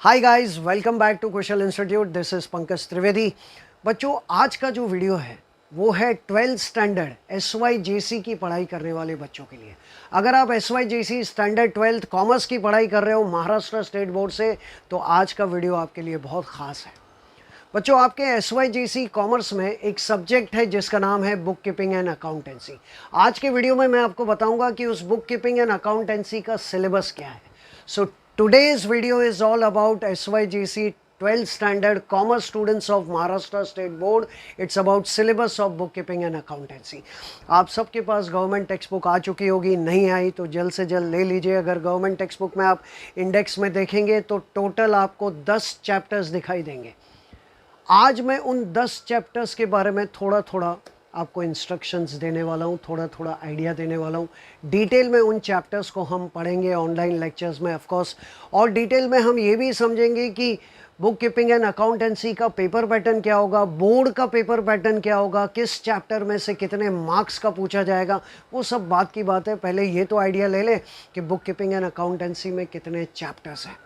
Hi guys, welcome back to Kushal institute. This is Pankaj Trivedi. बच्चों, आज का जो वीडियो है वो है 12th स्टैंडर्ड SYJC की पढ़ाई करने वाले बच्चों के लिए। अगर आप SYJC स्टैंडर्ड 12th कॉमर्स की पढ़ाई कर रहे हो महाराष्ट्र स्टेट बोर्ड से, तो आज का वीडियो आपके लिए बहुत ख़ास है। बच्चों, आपके SYJC कॉमर्स में एक सब्जेक्ट है जिसका नाम है बुक कीपिंग एंड अकाउंटेंसी। आज के वीडियो में मैं आपको बताऊंगा कि उस बुक कीपिंग एंड अकाउंटेंसी का सिलेबस क्या है। सो today's video is all about SYGC 12th standard commerce students of Maharashtra State Board. It's about syllabus of bookkeeping and accountancy. आप सबके पास गवर्नमेंट टेक्स्ट बुक आ चुकी होगी, नहीं आई तो जल्द से जल्द ले लीजिए। अगर गवर्नमेंट टेक्स्ट बुक में आप इंडेक्स में देखेंगे तो टोटल आपको 10 चैप्टर्स दिखाई देंगे। आज मैं उन 10 चैप्टर्स के बारे में थोड़ा थोड़ा आपको इंस्ट्रक्शंस देने वाला हूँ, थोड़ा थोड़ा आइडिया देने वाला हूँ। डिटेल में उन चैप्टर्स को हम पढ़ेंगे ऑनलाइन लेक्चर्स में ऑफ कोर्स, और डिटेल में हम ये भी समझेंगे कि बुक कीपिंग एंड अकाउंटेंसी का पेपर पैटर्न क्या होगा, बोर्ड का पेपर पैटर्न क्या होगा, किस चैप्टर में से कितने मार्क्स का पूछा जाएगा, वो सब बात की बात है। पहले ये तो आइडिया ले लें कि बुक कीपिंग एंड अकाउंटेंसी में कितने चैप्टर्स हैं।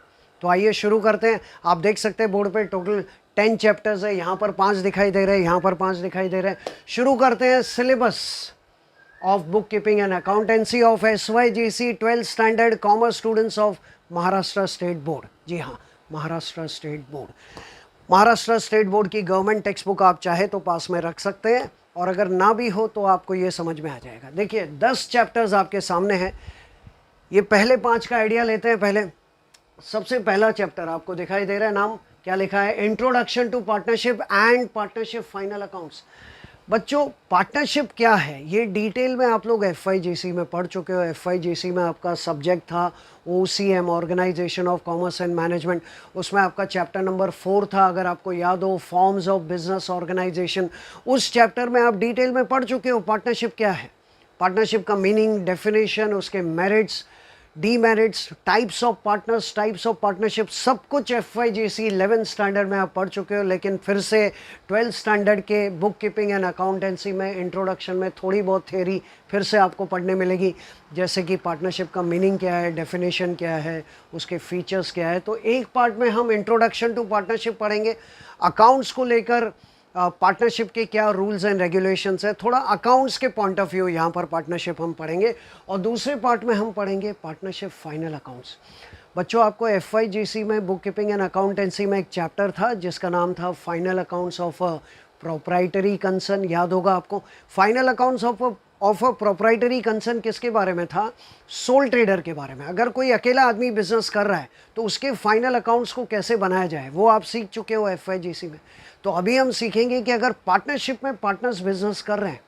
तो आइए शुरू करते हैं। आप देख सकते हैं बोर्ड पे टोटल 10 चैप्टर्स है। यहाँ पर 5 दिखाई दे रहे हैं, यहाँ पर 5 दिखाई दे रहे हैं। शुरू करते हैं syllabus of bookkeeping and accountancy of SYGC 12th standard commerce students of Maharashtra state board. जी हाँ, Maharashtra state board. Maharashtra state board की गवर्नमेंट टेक्स्ट बुक आप चाहे तो पास में रख सकते हैं, और अगर ना भी हो तो आपको ये समझ में आ जाएगा। देखिए 10 चैप्टर्स आपके सामने हैं। ये पहले 5 का आइडिया लेते हैं। पहले सबसे पहला चैप्टर आपको दिखाई दे रहा है, नाम क्या लिखा है, introduction to partnership and partnership final accounts. बच्चों, पार्टनरशिप क्या है ये डिटेल में आप लोग FYJC में पढ़ चुके हो। FYJC में आपका सब्जेक्ट था OCM, organisation of commerce and management. उसमें आपका चैप्टर नंबर 4 था, अगर आपको याद हो, फॉर्म्स ऑफ बिजनेस ऑर्गेनाइजेशन। उस चैप्टर में आप डिटेल में पढ़ चुके हो पार्टनरशिप क्या है, पार्टनरशिप का मीनिंग, डेफिनेशन, उसके merits, demerits, types of partners, types of partnership, सब कुछ FYJC 11th स्टैंडर्ड में आप पढ़ चुके हो। लेकिन फिर से 12th स्टैंडर्ड के बुक कीपिंग एंड अकाउंटेंसी में इंट्रोडक्शन में थोड़ी बहुत थ्योरी फिर से आपको पढ़ने मिलेगी, जैसे कि पार्टनरशिप का मीनिंग क्या है, डेफिनेशन क्या है, उसके फीचर्स क्या है। तो एक पार्ट में हम इंट्रोडक्शन टू पार्टनरशिप पढ़ेंगे, अकाउंट्स को लेकर पार्टनरशिप के क्या रूल्स एंड रेगुलेशंस है, थोड़ा अकाउंट्स के पॉइंट ऑफ व्यू यहाँ पर पार्टनरशिप हम पढ़ेंगे। और दूसरे पार्ट में हम पढ़ेंगे पार्टनरशिप फाइनल अकाउंट्स। बच्चों, आपको FYJC में बुक कीपिंग एंड अकाउंटेंसी में एक चैप्टर था जिसका नाम था final accounts of a proprietary concern. याद होगा आपको, final accounts of a proprietary concern किसके बारे में था, सोल ट्रेडर के बारे में। अगर कोई अकेला आदमी बिजनेस कर रहा है तो उसके फाइनल अकाउंट्स को कैसे बनाया जाए, वो आप सीख चुके हो FYJC में। तो अभी हम सीखेंगे कि अगर पार्टनरशिप में पार्टनर्स बिजनेस कर रहे हैं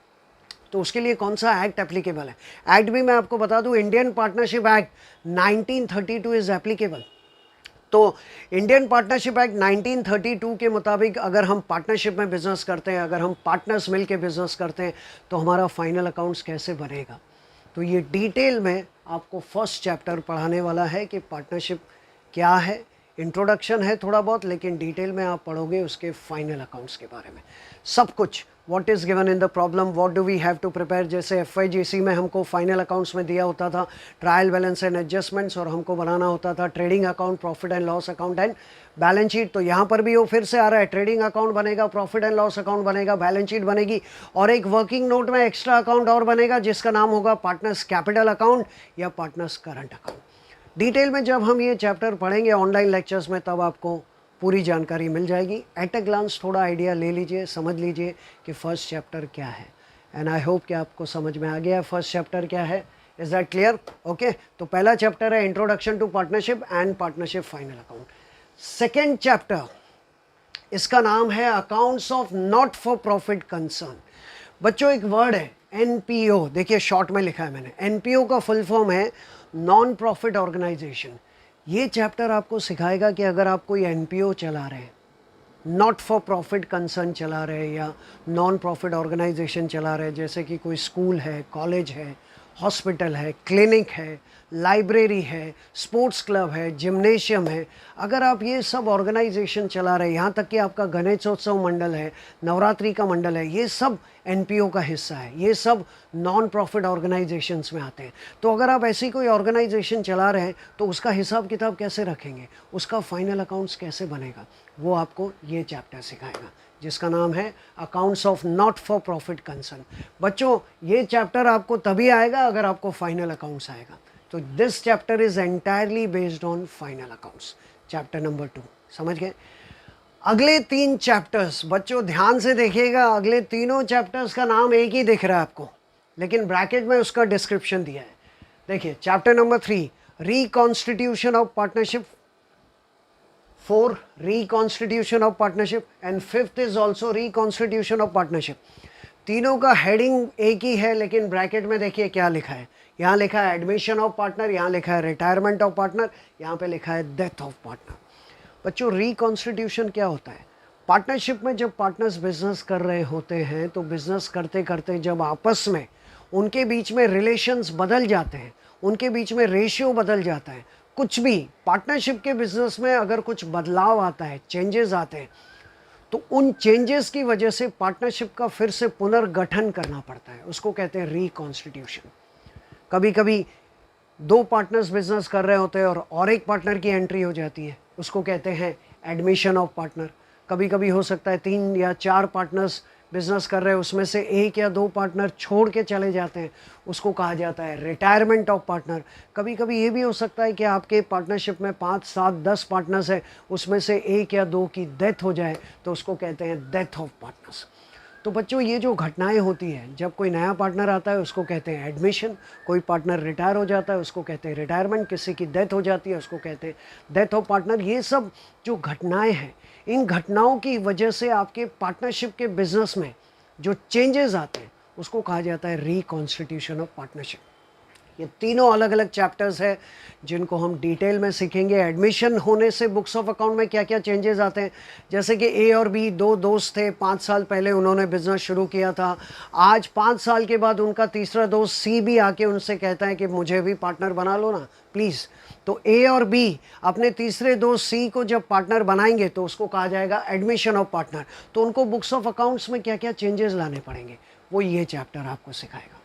तो उसके लिए कौन सा एक्ट एप्लीकेबल है। एक्ट भी मैं आपको बता दूं, Indian partnership act 1932 is applicable. तो इंडियन पार्टनरशिप एक्ट 1932 के मुताबिक अगर हम पार्टनरशिप में बिजनेस करते हैं, अगर हम पार्टनर्स मिल के बिजनेस करते हैं, तो हमारा फाइनल अकाउंट्स कैसे बनेगा। तो ये डिटेल में आपको फर्स्ट चैप्टर पढ़ाने वाला है कि पार्टनरशिप क्या है। इंट्रोडक्शन है थोड़ा बहुत, लेकिन डिटेल में आप पढ़ोगे उसके फाइनल अकाउंट्स के बारे में सब कुछ। What is given in the problem, what do we have to prepare. जैसे FYJC में हमको फाइनल अकाउंट्स में दिया होता था ट्रायल बैलेंस एंड एडजस्टमेंट्स, और हमको बनाना होता था trading account, profit and loss account and balance sheet. तो यहाँ पर भी वो फिर से आ रहा है, ट्रेडिंग अकाउंट बनेगा, प्रॉफिट एंड लॉस अकाउंट बनेगा, बैलेंस शीट बनेगी, और एक वर्किंग नोट में एक्स्ट्रा अकाउंट और बनेगा जिसका नाम होगा पार्टनर्स कैपिटल अकाउंट या पार्टनर्स करंट अकाउंट। डिटेल में जब हम ये चैप्टर पढ़ेंगे ऑनलाइन लेक्चर्स में, तब आपको पूरी जानकारी मिल जाएगी। एट अ ग्लांस थोड़ा आइडिया ले लीजिए, समझ लीजिए कि फर्स्ट चैप्टर क्या है। एंड आई होप कि आपको समझ में आ गया फर्स्ट चैप्टर क्या है। Is that clear? ओके, तो पहला चैप्टर है introduction to partnership and partnership final account. Second chapter, इसका नाम है accounts of not for profit concern. बच्चों, एक वर्ड है NPO, देखिए शॉर्ट में लिखा है मैंने। NPO का फुल फॉर्म है नॉन प्रॉफिट ऑर्गेनाइजेशन। ये चैप्टर आपको सिखाएगा कि अगर आप कोई NPO चला रहे हैं, नॉट फॉर प्रॉफिट कंसर्न चला रहे हैं, या नॉन प्रॉफिट ऑर्गेनाइजेशन चला रहे हैं, जैसे कि कोई स्कूल है, कॉलेज है, हॉस्पिटल है, क्लिनिक है, लाइब्रेरी है, स्पोर्ट्स क्लब है, जिम्नेशियम है, अगर आप ये सब ऑर्गेनाइजेशन चला रहे हैं, यहाँ तक कि आपका गणेशोत्सव मंडल है, नवरात्रि का मंडल है, ये सब एनपीओ का हिस्सा है, ये सब नॉन प्रॉफिट ऑर्गेनाइजेशंस में आते हैं। तो अगर आप ऐसी कोई ऑर्गेनाइजेशन चला रहे हैं तो उसका हिसाब किताब कैसे रखेंगे, उसका फाइनल अकाउंट्स कैसे बनेगा, वो आपको ये चैप्टर सिखाएगा, जिसका नाम है accounts of not for profit concern. बच्चों, ये चैप्टर आपको तभी आएगा अगर आपको फाइनल अकाउंट्स आएगा। तो this chapter is entirely based on final accounts, chapter number 2। समझ गए? अगले 3 चैप्टर्स बच्चों ध्यान से देखिएगा, अगले तीनों चैप्टर्स का नाम एक ही दिख रहा है आपको, लेकिन ब्रैकेट में उसका डिस्क्रिप्शन दिया है। देखिए, chapter number 3 reconstitution of partnership, 4 reconstitution of partnership and 5th is also reconstitution of partnership। तीनों का हेडिंग एक ही है, लेकिन ब्रैकेट में देखिए क्या लिखा है। यहाँ लिखा है एडमिशन ऑफ पार्टनर, यहाँ लिखा है रिटायरमेंट ऑफ पार्टनर, यहाँ पे लिखा है डेथ ऑफ पार्टनर। बच्चों, रिकॉन्स्टिट्यूशन क्या होता है? पार्टनरशिप में जब पार्टनर्स बिजनेस कर रहे होते हैं तो बिजनेस करते करते जब आपस में उनके बीच में रिलेशंस बदल जाते हैं, उनके बीच में रेशियो बदल जाता है, कुछ भी पार्टनरशिप के बिजनेस में अगर कुछ बदलाव आता है, चेंजेस आते हैं, तो उन चेंजेस की वजह से पार्टनरशिप का फिर से पुनर्गठन करना पड़ता है, उसको कहते हैं रिकॉन्स्टिट्यूशन। कभी कभी 2 पार्टनर्स बिजनेस कर रहे होते हैं और एक पार्टनर की एंट्री हो जाती है, उसको कहते हैं एडमिशन ऑफ पार्टनर। कभी कभी हो सकता है 3 या 4 पार्टनर्स बिजनेस कर रहे हैं, उसमें से 1 या 2 पार्टनर छोड़ के चले जाते हैं, उसको कहा जाता है रिटायरमेंट ऑफ पार्टनर। कभी कभी ये भी हो सकता है कि आपके पार्टनरशिप में 5, 7, 10 पार्टनर्स हैं, उसमें से 1 या 2 की डेथ हो जाए तो उसको कहते हैं डेथ ऑफ पार्टनर्स। तो बच्चों, ये जो घटनाएं होती हैं, जब कोई नया पार्टनर आता है उसको कहते हैं एडमिशन, कोई पार्टनर रिटायर हो जाता है उसको कहते हैं रिटायरमेंट, किसी की डेथ हो जाती है उसको कहते हैं डेथ ऑफ पार्टनर। ये सब जो घटनाएं हैं, इन घटनाओं की वजह से आपके पार्टनरशिप के बिजनेस में जो चेंजेस आते हैं उसको कहा जाता है रिकॉन्स्टिट्यूशन ऑफ पार्टनरशिप। ये तीनों अलग अलग चैप्टर्स हैं जिनको हम डिटेल में सीखेंगे। एडमिशन होने से बुक्स ऑफ अकाउंट में क्या क्या चेंजेस आते हैं, जैसे कि ए और बी 2 दोस्त थे, 5 साल पहले उन्होंने बिजनेस शुरू किया था, आज 5 साल के बाद उनका तीसरा दोस्त सी भी आके उनसे कहता है कि मुझे भी पार्टनर बना लो ना प्लीज़। तो ए और बी अपने तीसरे दोस्त सी को जब पार्टनर बनाएंगे तो उसको कहा जाएगा एडमिशन ऑफ पार्टनर। तो उनको बुक्स ऑफ अकाउंट्स में क्या क्या चेंजेस लाने पड़ेंगे वो ये चैप्टर आपको सिखाएगा।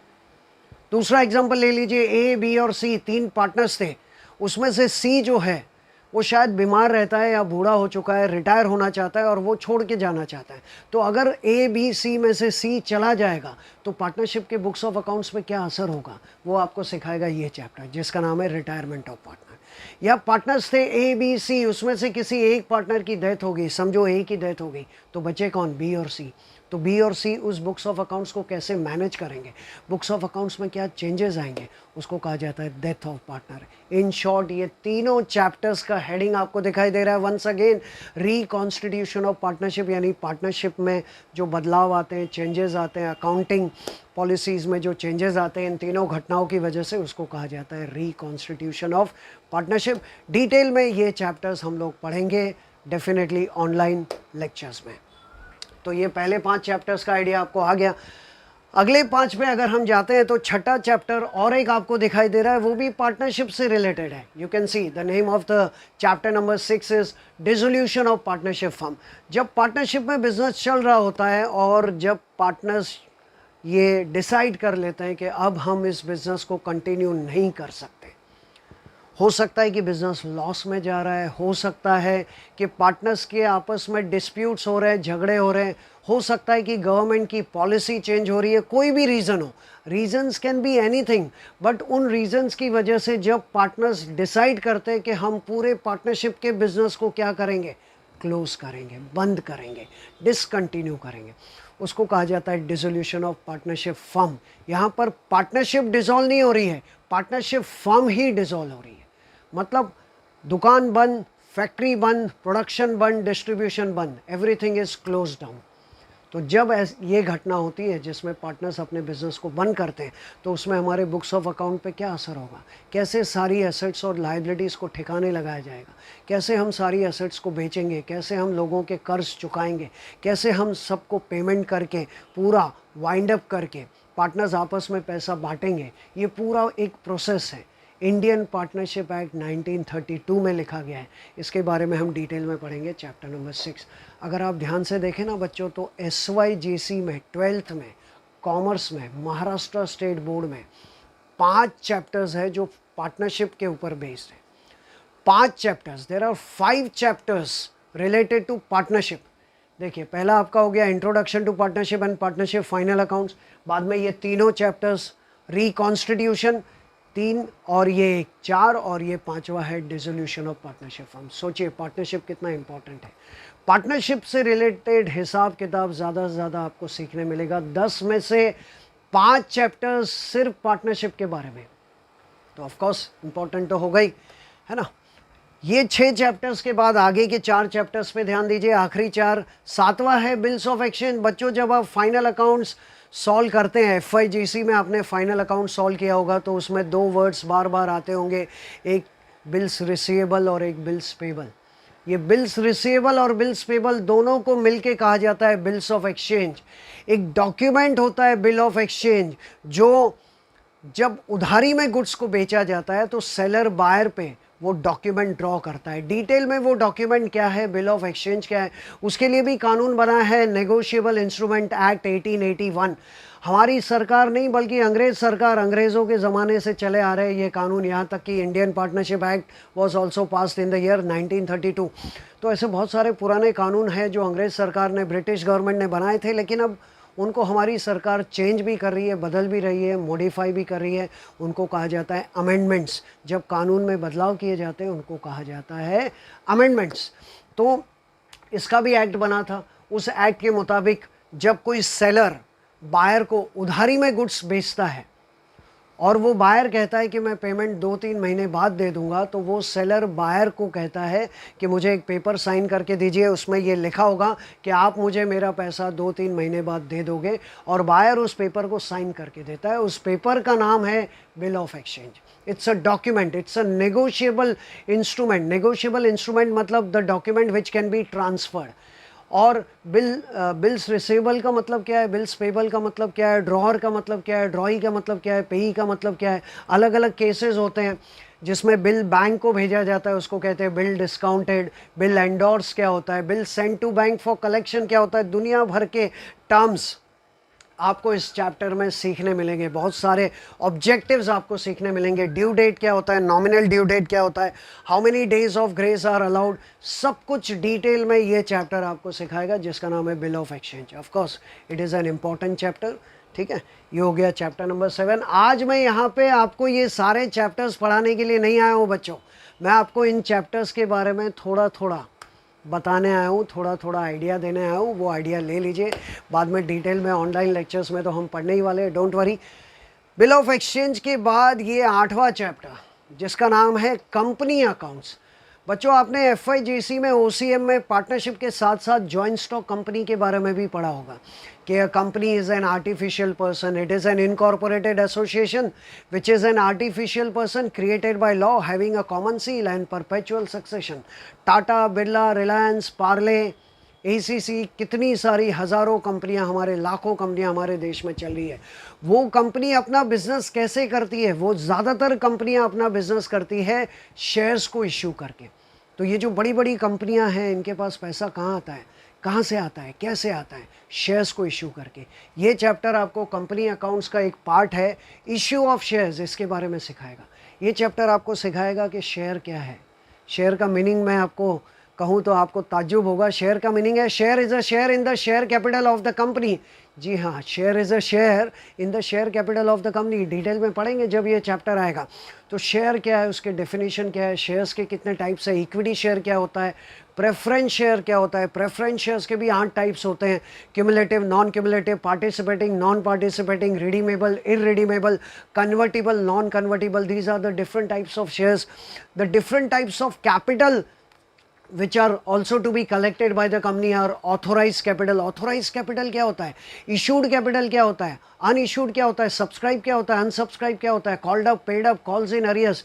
दूसरा एग्जांपल ले लीजिए, ए, बी और सी 3 पार्टनर्स थे, उसमें से सी जो है वो शायद बीमार रहता है या बूढ़ा हो चुका है, रिटायर होना चाहता है और वो छोड़ के जाना चाहता है। तो अगर ए, बी, सी में से सी चला जाएगा तो पार्टनरशिप के बुक्स ऑफ अकाउंट्स में क्या असर होगा वो आपको सिखाएगा ये चैप्टर, जिसका नाम है रिटायरमेंट ऑफ पार्टनर। या पार्टनर्स थे ए, बी, सी, उसमें से किसी एक पार्टनर की डेथ हो गई, समझो ए की डेथ हो गई, तो बचे कौन? बी और सी। तो बी और सी उस बुक्स ऑफ अकाउंट्स को कैसे मैनेज करेंगे, बुक्स ऑफ अकाउंट्स में क्या चेंजेस आएंगे, उसको कहा जाता है death of partner. In short, ये तीनों चैप्टर्स का हेडिंग आपको दिखाई दे रहा है once again, reconstitution of partnership, यानी पार्टनरशिप में जो बदलाव आते हैं, चेंजेस आते हैं, अकाउंटिंग पॉलिसीज़ में जो चेंजेस आते हैं इन तीनों घटनाओं की वजह से, उसको कहा जाता है रिकॉन्स्टिट्यूशन ऑफ पार्टनरशिप। डिटेल में ये चैप्टर्स हम लोग पढ़ेंगे डेफिनेटली ऑनलाइन लेक्चर्स में। तो ये पहले 5 चैप्टर्स का आइडिया आपको आ गया। अगले 5 में अगर हम जाते हैं तो छठा चैप्टर और एक आपको दिखाई दे रहा है, वो भी पार्टनरशिप से रिलेटेड है। You can see the name of the chapter number 6 is dissolution of partnership firm. जब पार्टनरशिप में बिजनेस चल रहा होता है और जब पार्टनर्स ये डिसाइड कर लेते हैं कि अब हम इस बिज़नेस को कंटिन्यू नहीं कर सकते, हो सकता है कि बिज़नेस लॉस में जा रहा है, हो सकता है कि पार्टनर्स के आपस में डिस्प्यूट्स हो रहे हैं, झगड़े हो रहे हैं, हो सकता है कि गवर्नमेंट की पॉलिसी चेंज हो रही है, कोई भी रीज़न हो, reasons can be anything, but उन रीजंस की वजह से जब पार्टनर्स डिसाइड करते हैं कि हम पूरे पार्टनरशिप के बिज़नेस को क्या करेंगे, क्लोज करेंगे, बंद करेंगे, डिसकंटिन्यू करेंगे, उसको कहा जाता है डिसोल्यूशन ऑफ पार्टनरशिप फर्म। यहाँ पर पार्टनरशिप डिसॉल्व नहीं हो रही है, पार्टनरशिप फर्म ही डिसॉल्व हो रही है। मतलब दुकान बंद, फैक्ट्री बंद, प्रोडक्शन बंद, डिस्ट्रीब्यूशन बंद, एवरीथिंग इज क्लोज डाउन। तो जब ये घटना होती है जिसमें पार्टनर्स अपने बिजनेस को बंद करते हैं तो उसमें हमारे बुक्स ऑफ अकाउंट पे क्या असर होगा, कैसे सारी एसेट्स और लायबिलिटीज़ को ठिकाने लगाया जाएगा, कैसे हम सारी एसेट्स को बेचेंगे, कैसे हम लोगों के कर्ज चुकाएंगे, कैसे हम सबको पेमेंट करके पूरा वाइंड अप करके पार्टनर्स आपस में पैसा बांटेंगे, ये पूरा एक प्रोसेस है। इंडियन पार्टनरशिप एक्ट 1932 में लिखा गया है। इसके बारे में हम डिटेल में पढ़ेंगे चैप्टर नंबर 6। अगर आप ध्यान से देखें ना बच्चों, तो SYJC में 12th में, कॉमर्स में, महाराष्ट्र स्टेट बोर्ड में 5 चैप्टर्स है जो पार्टनरशिप के ऊपर बेस्ड है। 5 chapters, there are 5 chapters related to partnership. देखिए, पहला आपका हो गया introduction to partnership and partnership final accounts. बाद में ये तीनों चैप्टर्स, रिकॉन्स्टिट्यूशन 3, और ये 1 4, और ये 5वां है डिसोल्यूशन ऑफ पार्टनरशिप फर्म। सोचिए पार्टनरशिप कितना इंपॉर्टेंट है। पार्टनरशिप से रिलेटेड हिसाब किताब ज़्यादा से ज़्यादा आपको सीखने मिलेगा। 10 में से 5 चैप्टर्स सिर्फ पार्टनरशिप के बारे में, तो ऑफकोर्स इंपॉर्टेंट तो होगा ही, है ना। ये 6 चैप्टर्स के बाद आगे के 4 चैप्टर्स पे ध्यान दीजिए, आखिरी 4। 7वां है बिल्स ऑफ एक्सचेंज। बच्चों, जब आप फाइनल अकाउंट्स सॉल्व करते हैं, FYGC में आपने फाइनल अकाउंट सॉल्व किया होगा, तो उसमें 2 वर्ड्स बार बार आते होंगे, एक बिल्स रिसीवेबल और एक बिल्स पेबल। ये बिल्स रिसीवेबल और बिल्स पेबल दोनों को मिलके कहा जाता है बिल्स ऑफ एक्सचेंज। एक डॉक्यूमेंट होता है बिल ऑफ एक्सचेंज, जो जब उधारी में गुड्स को बेचा जाता है तो सेलर बायर पे वो डॉक्यूमेंट ड्रॉ करता है। डिटेल में वो डॉक्यूमेंट क्या है, बिल ऑफ एक्सचेंज क्या है, उसके लिए भी कानून बना है, नेगोशिएबल इंस्ट्रूमेंट एक्ट 1881। हमारी सरकार नहीं बल्कि अंग्रेज़ सरकार, अंग्रेज़ों के ज़माने से चले आ रहे ये कानून, यहाँ तक कि Indian partnership act was also passed in the year 1932। तो ऐसे बहुत सारे पुराने कानून हैं जो अंग्रेज़ सरकार ने, ब्रिटिश गवर्नमेंट ने बनाए थे, लेकिन अब उनको हमारी सरकार चेंज भी कर रही है, बदल भी रही है, मॉडिफाई भी कर रही है। उनको कहा जाता है अमेंडमेंट्स। जब कानून में बदलाव किए जाते हैं उनको कहा जाता है अमेंडमेंट्स। तो इसका भी एक्ट बना था। उस एक्ट के मुताबिक जब कोई सेलर बायर को उधारी में गुड्स बेचता है और वो बायर कहता है कि मैं पेमेंट 2-3 महीने बाद दे दूंगा, तो वो सेलर बायर को कहता है कि मुझे एक पेपर साइन करके दीजिए, उसमें ये लिखा होगा कि आप मुझे मेरा पैसा 2-3 महीने बाद दे दोगे, और बायर उस पेपर को साइन करके देता है। उस पेपर का नाम है bill of exchange. It's a document, it's a negotiable instrument. Negotiable instrument मतलब the document which can be transferred. और बिल्स रिसीवेबल का मतलब क्या है, बिल्स पेबल का मतलब क्या है, ड्रॉअर का मतलब क्या है, ड्रॉई का मतलब क्या है, पेई का मतलब क्या है। अलग अलग केसेस होते हैं जिसमें बिल बैंक को भेजा जाता है, उसको कहते हैं बिल डिस्काउंटेड। बिल एंडोर्स क्या होता है, bill send to bank for collection क्या होता है। दुनिया भर के टर्म्स आपको इस चैप्टर में सीखने मिलेंगे। बहुत सारे ऑब्जेक्टिव्स आपको सीखने मिलेंगे। ड्यू डेट क्या होता है, नॉमिनल ड्यू डेट क्या होता है, how many days of grace are allowed, सब कुछ डिटेल में ये चैप्टर आपको सिखाएगा, जिसका नाम है bill of exchange. Of course it is an important chapter. ठीक है, ये हो गया चैप्टर नंबर 7। आज मैं यहाँ पे आपको ये सारे चैप्टर्स पढ़ाने के लिए नहीं आया हूँ बच्चों, मैं आपको इन चैप्टर्स के बारे में थोड़ा थोड़ा बताने आया हूँ, थोड़ा थोड़ा आइडिया देने आया हूँ। वो आइडिया ले लीजिए, बाद में डिटेल में ऑनलाइन लेक्चर्स में तो हम पढ़ने ही वाले हैं, don't worry. Bill of exchange के बाद ये 8वां चैप्टर जिसका नाम है कंपनी अकाउंट्स। बच्चों, आपने FYGC में, OCM में पार्टनरशिप के साथ साथ जॉइंट स्टॉक कंपनी के बारे में भी पढ़ा होगा कि a company is an artificial person, it is an incorporated association which is an artificial person created by law having a common seal and perpetual succession. Tata, Birla, Reliance, Parle, ACC, कितनी सारी हज़ारों कंपनियां, हमारे लाखों कंपनियां हमारे देश में चल रही है। वो कंपनी अपना बिजनेस कैसे करती है, वो ज़्यादातर कंपनियां अपना बिजनेस करती है शेयर्स को इश्यू करके। तो ये जो बड़ी बड़ी कंपनियां हैं, इनके पास पैसा कहाँ आता है, कहाँ से आता है, कैसे आता है, शेयर्स को इश्यू करके। ये चैप्टर आपको कंपनी अकाउंट्स का एक पार्ट है, इश्यू ऑफ शेयर्स, इसके बारे में सिखाएगा। ये चैप्टर आपको सिखाएगा कि शेयर क्या है। शेयर का मीनिंग मैं आपको कहूँ तो आपको ताज्जुब होगा। शेयर का मीनिंग है share is a share in the share capital of the company. जी हाँ, share is a share in the share capital of the company. Detail में पढ़ेंगे जब ये चैप्टर आएगा। तो शेयर क्या है, उसके डेफिनेशन क्या है, शेयर्स के कितने टाइप्स है, इक्विटी शेयर क्या होता है, प्रेफरेंस शेयर क्या होता है। प्रेफरेंस शेयर्स के भी 8 टाइप्स होते हैं, cumulative, non cumulative, participating, non participating, redeemable, irredeemable, convertible, non convertible. These are the different types of shares. The different types of capital which are also to be collected by the company are authorized capital। authorized capital क्या होता है, issued capital क्या होता है, unissued क्या होता है, subscribe क्या होता है, unsubscribe क्या होता है, called up, paid up, calls in arrears।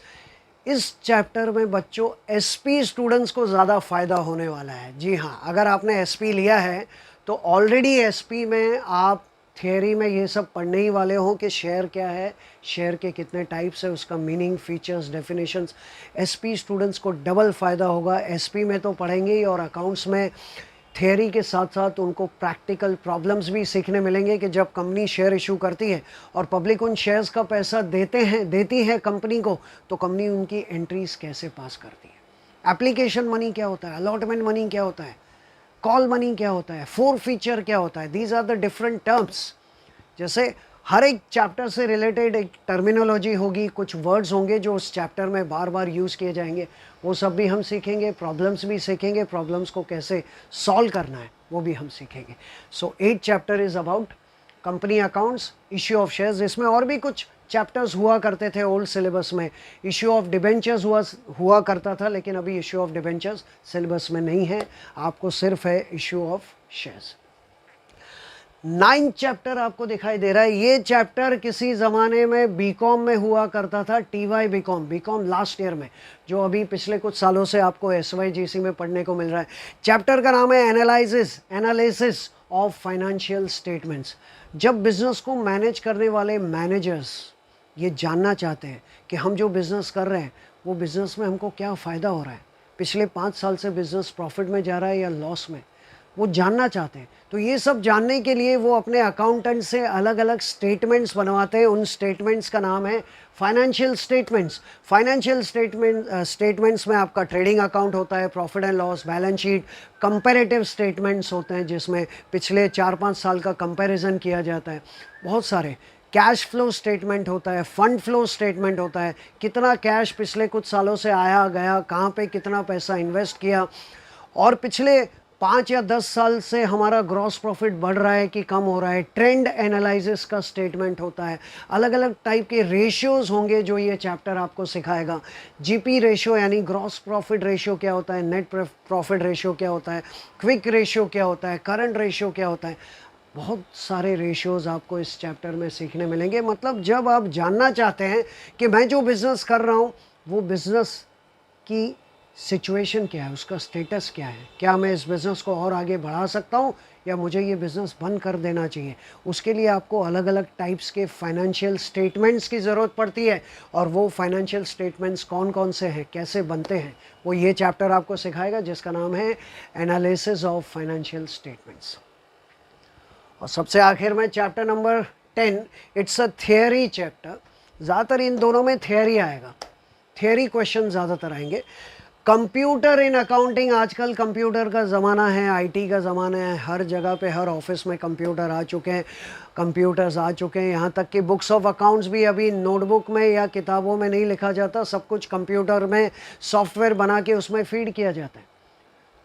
इस चैप्टर में बच्चों SP स्टूडेंट्स को ज़्यादा फ़ायदा होने वाला है। जी हाँ, अगर आपने SP लिया है तो ऑलरेडी SP में आप थियरी में ये सब पढ़ने ही वाले हो कि शेयर क्या है, शेयर के कितने टाइप्स है, उसका meaning, features, definitions. SP students को डबल फ़ायदा होगा, एसपी में तो पढ़ेंगे ही और अकाउंट्स में थियरी के साथ साथ उनको प्रैक्टिकल प्रॉब्लम्स भी सीखने मिलेंगे कि जब कंपनी शेयर इशू करती है और पब्लिक उन शेयर्स का पैसा देती है कंपनी को, तो कंपनी उनकी एंट्रीज कैसे पास करती है, एप्लीकेशन मनी क्या होता है, अलॉटमेंट मनी क्या होता है, कॉल मनी क्या होता है, फोर फीचर क्या होता है। These are the different terms. जैसे हर एक चैप्टर से रिलेटेड एक टर्मिनोलॉजी होगी, कुछ वर्ड्स होंगे जो उस चैप्टर में बार बार यूज़ किए जाएंगे, वो सब भी हम सीखेंगे। प्रॉब्लम्स भी सीखेंगे, प्रॉब्लम्स को कैसे सॉल्व करना है वो भी हम सीखेंगे। सो 8 chapter is about company accounts, issue of shares. इसमें और भी कुछ चैप्टर्स हुआ करते थे ओल्ड सिलेबस में। इश्यू ऑफ डिबेंचर्स हुआ करता था, लेकिन अभी इश्यू ऑफ डिबेंचर्स सिलेबस में नहीं है, आपको सिर्फ है issue of shares. 9th chapter आपको दिखाई दे रहा है। ये चैप्टर किसी ज़माने में बीकॉम में हुआ करता था, टीवाई बीकॉम लास्ट ईयर में, जो अभी पिछले कुछ सालों से आपको एसवाईजीसी में पढ़ने को मिल रहा है। चैप्टर का नाम है एनालिसिस ऑफ फाइनेंशियल स्टेटमेंट्स। जब बिजनेस को मैनेज करने वाले मैनेजर्स ये जानना चाहते हैं कि हम जो बिज़नेस कर रहे हैं वो बिज़नेस में हमको क्या फ़ायदा हो रहा है, पिछले 5 साल से बिज़नेस प्रॉफिट में जा रहा है या लॉस में, वो जानना चाहते हैं। तो ये सब जानने के लिए वो अपने अकाउंटेंट से अलग अलग स्टेटमेंट्स बनवाते हैं। उन स्टेटमेंट्स का नाम है फाइनेंशियल स्टेटमेंट्स। फाइनेंशियल स्टेटमेंट्स में आपका ट्रेडिंग अकाउंट होता है, profit and loss, balance sheet, comparative statements होते हैं जिसमें पिछले 4-5 साल का कंपैरिजन किया जाता है, बहुत सारे। कैश फ्लो स्टेटमेंट होता है, फंड फ्लो स्टेटमेंट होता है, कितना कैश पिछले कुछ सालों से आया गया, कहाँ पे कितना पैसा इन्वेस्ट किया, और पिछले 5 या 10 साल से हमारा ग्रॉस प्रॉफिट बढ़ रहा है कि कम हो रहा है। ट्रेंड एनालिसिस का स्टेटमेंट होता है। अलग अलग टाइप के रेशियोज़ होंगे जो ये चैप्टर आपको सिखाएगा। जीपी रेशियो यानी ग्रॉस प्रॉफिट रेशियो क्या होता है, नेट प्रॉफिट रेशियो क्या होता है, क्विक रेशियो क्या होता है, करंट रेशियो क्या होता है। बहुत सारे रेशियोज़ आपको इस चैप्टर में सीखने मिलेंगे। मतलब जब आप जानना चाहते हैं कि मैं जो बिज़नेस कर रहा हूँ वो बिज़नेस की सिचुएशन क्या है, उसका स्टेटस क्या है, क्या मैं इस बिज़नेस को और आगे बढ़ा सकता हूँ या मुझे ये बिज़नेस बंद कर देना चाहिए, उसके लिए आपको अलग अलग टाइप्स के फाइनेंशियल स्टेटमेंट्स की ज़रूरत पड़ती है। और वो फाइनेंशियल स्टेटमेंट्स कौन कौन से हैं, कैसे बनते हैं, वो ये चैप्टर आपको सिखाएगा जिसका नाम है एनालिसिस ऑफ फाइनेंशियल स्टेटमेंट्स। और सबसे आखिर में chapter number 10, it's a theory chapter. ज़्यादातर इन दोनों में थियरी आएगा, थियरी क्वेश्चन ज़्यादातर आएंगे। कंप्यूटर इन अकाउंटिंग, आजकल कंप्यूटर का ज़माना है, आईटी का ज़माना है, हर जगह पे हर ऑफिस में कंप्यूटर आ चुके हैं, कंप्यूटर्स आ चुके हैं। यहाँ तक कि बुक्स ऑफ अकाउंट्स भी अभी नोटबुक में या किताबों में नहीं लिखा जाता, सब कुछ कंप्यूटर में सॉफ्टवेयर बना के उसमें फीड किया जाता है।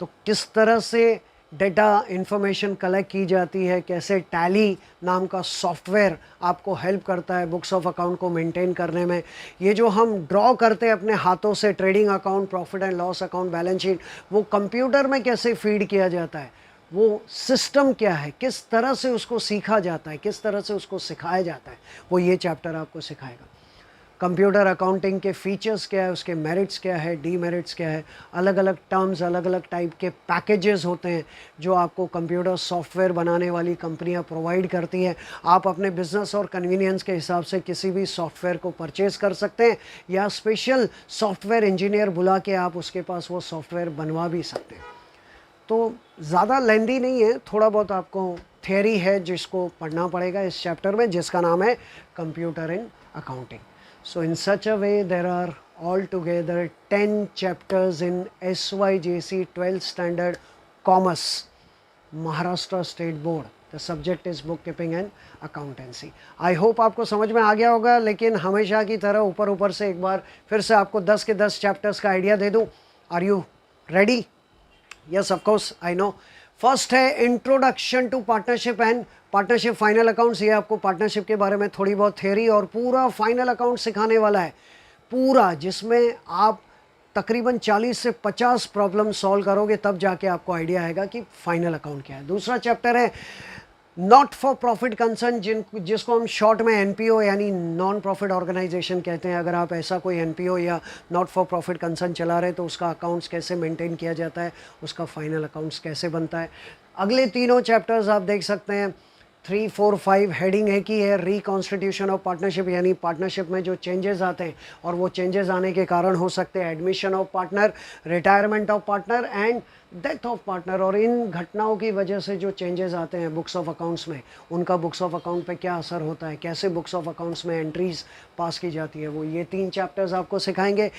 तो किस तरह से डेटा इन्फॉर्मेशन कलेक्ट की जाती है, कैसे टैली नाम का सॉफ्टवेयर आपको हेल्प करता है बुक्स ऑफ अकाउंट को मेंटेन करने में। ये जो हम ड्रॉ करते हैं अपने हाथों से, trading account, profit and loss account, balance sheet, वो कंप्यूटर में कैसे फीड किया जाता है, वो सिस्टम क्या है, किस तरह से उसको सीखा जाता है, किस तरह से उसको सिखाया जाता है, वो ये चैप्टर आपको सिखाएगा। कंप्यूटर अकाउंटिंग के फीचर्स क्या है, उसके मेरिट्स क्या है, डीमेरिट्स क्या है, अलग अलग टर्म्स, अलग अलग टाइप के पैकेजेस होते हैं जो आपको कंप्यूटर सॉफ्टवेयर बनाने वाली कंपनियां प्रोवाइड करती हैं। आप अपने बिजनेस और कन्वीनियंस के हिसाब से किसी भी सॉफ्टवेयर को परचेज़ कर सकते हैं या स्पेशल सॉफ्टवेयर इंजीनियर बुला के आप उसके पास वो सॉफ्टवेयर बनवा भी सकते हैं। तो ज़्यादा लेंदी नहीं है, थोड़ा बहुत आपको थियरी है जिसको पढ़ना पड़ेगा इस चैप्टर में, जिसका नाम है computer in accounting. So in such a way there are altogether 10 chapters in SYJC 12th Standard Commerce, Maharashtra State Board. The subject is bookkeeping and accountancy. I hope आपको समझ में आ गया होगा, लेकिन हमेशा की तरह ऊपर ऊपर से एक बार फिर से आपको 10 के 10 चैप्टर्स का आइडिया दे दूँ। Are you ready? Yes, of course, I know. First है introduction to partnership and partnership final accounts. ये आपको पार्टनरशिप के बारे में थोड़ी बहुत थ्योरी और पूरा फाइनल अकाउंट सिखाने वाला है, पूरा, जिसमें आप तकरीबन 40 से 50 प्रॉब्लम सॉल्व करोगे तब जाके आपको आइडिया आएगा कि फाइनल अकाउंट क्या है। दूसरा चैप्टर है नॉट फॉर प्रॉफिट कंसर्न, जिसको हम शॉर्ट में एनपीओ यानी नॉन प्रॉफिट ऑर्गेनाइजेशन कहते हैं। अगर आप ऐसा कोई एनपीओ या नॉट फॉर प्रॉफिट कंसर्न चला रहे तो उसका अकाउंट्स कैसे मेंटेन किया जाता है, उसका फाइनल अकाउंट्स कैसे बनता है। अगले तीनों चैप्टर्स आप देख सकते हैं 3, 4, 5 हेडिंग एक ही है, रिकॉन्स्टिट्यूशन ऑफ पार्टनरशिप, यानी पार्टनरशिप में जो चेंजेस आते हैं और वो चेंजेस आने के कारण हो सकते हैं admission of partner, retirement of partner and death of partner. और इन घटनाओं की वजह से जो चेंजेस आते हैं बुक्स ऑफ अकाउंट्स में, उनका बुक्स ऑफ अकाउंट पे क्या असर होता है, कैसे बुक्स ऑफ अकाउंट्स में एंट्रीज पास की जाती है, वो ये 3 चैप्टर्स आपको सिखाएंगे।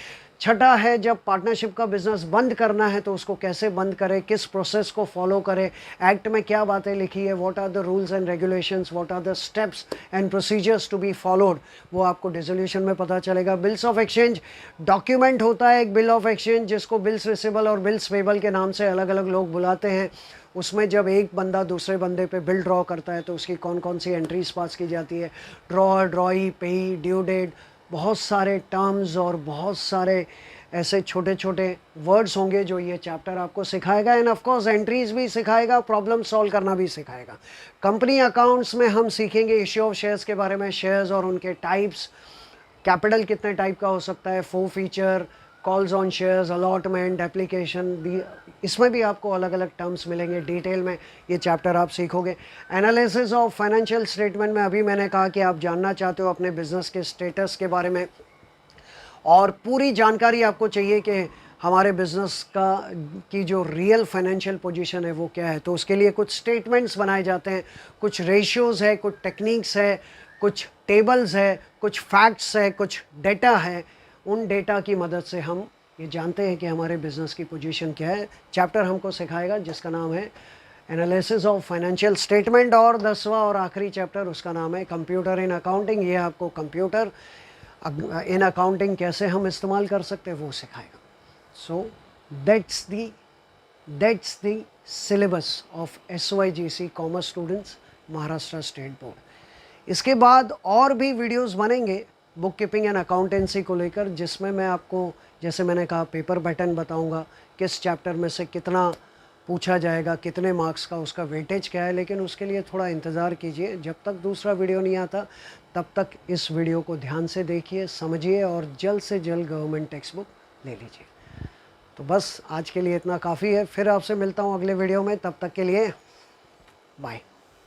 छठा है, जब पार्टनरशिप का बिजनेस बंद करना है तो उसको कैसे बंद करें, किस प्रोसेस को फॉलो करें, एक्ट में क्या बातें लिखी है, what are the rules and regulations, what are the steps and procedures to be followed, वो आपको डिसोल्यूशन में पता चलेगा। बिल्स ऑफ एक्सचेंज डॉक्यूमेंट होता है एक बिल ऑफ एक्सचेंज, जिसको बिल्स रिसीवेबल और बिल्स पेबल के नाम से अलग अलग लोग बुलाते हैं। उसमें जब एक बंदा दूसरे बंदे पे बिल ड्रॉ करता है तो उसकी कौन कौन सी एंट्रीज पास की जाती है, ड्रॉअर, ड्रॉई, पेई, ड्यू डेट, बहुत सारे टर्म्स और बहुत सारे ऐसे छोटे छोटे वर्ड्स होंगे जो ये चैप्टर आपको सिखाएगा। एंड ऑफ कोर्स एंट्रीज भी सिखाएगा, प्रॉब्लम सॉल्व करना भी सिखाएगा। कंपनी अकाउंट्स में हम सीखेंगे इश्यू ऑफ शेयर्स के बारे में, शेयर्स और उनके टाइप्स, कैपिटल कितने टाइप का हो सकता है, 4 feature, calls on shares, allotment, application भी, इसमें भी आपको अलग अलग टर्म्स मिलेंगे। डिटेल में ये चैप्टर आप सीखोगे। एनालिसिस ऑफ फाइनेंशियल स्टेटमेंट में अभी मैंने कहा कि आप जानना चाहते हो अपने बिजनेस के स्टेटस के बारे में और पूरी जानकारी आपको चाहिए कि हमारे बिज़नेस की जो रियल फाइनेंशियल पोजीशन है वो क्या है, तो उसके लिए कुछ स्टेटमेंट्स बनाए जाते हैं, कुछ रेशियोज़ है, कुछ टेक्निक्स है, कुछ टेबल्स है, कुछ फैक्ट्स है, कुछ डेटा है। उन डेटा की मदद से हम ये जानते हैं कि हमारे बिज़नेस की पोजीशन क्या है। चैप्टर हमको सिखाएगा जिसका नाम है एनालिसिस ऑफ फाइनेंशियल स्टेटमेंट। और 10वां और आखिरी चैप्टर उसका नाम है कंप्यूटर इन अकाउंटिंग। ये आपको कंप्यूटर इन अकाउंटिंग कैसे हम इस्तेमाल कर सकते हैं वो सिखाएगा। So that's the syllabus of SYGC commerce students Maharashtra state board. इसके बाद और भी वीडियोस बनेंगे बुक कीपिंग एंड अकाउंटेंसी को लेकर, जिसमें मैं आपको, जैसे मैंने कहा, पेपर पैटर्न बताऊंगा, किस चैप्टर में से कितना पूछा जाएगा, कितने मार्क्स का, उसका वेटेज क्या है। लेकिन उसके लिए थोड़ा इंतज़ार कीजिए, जब तक दूसरा वीडियो नहीं आता तब तक इस वीडियो को ध्यान से देखिए, समझिए और जल्द से जल्द गवर्नमेंट टेक्स्ट बुक ले लीजिए। तो बस आज के लिए इतना काफ़ी है, फिर आपसे मिलता हूँ अगले वीडियो में, तब तक के लिए बाय।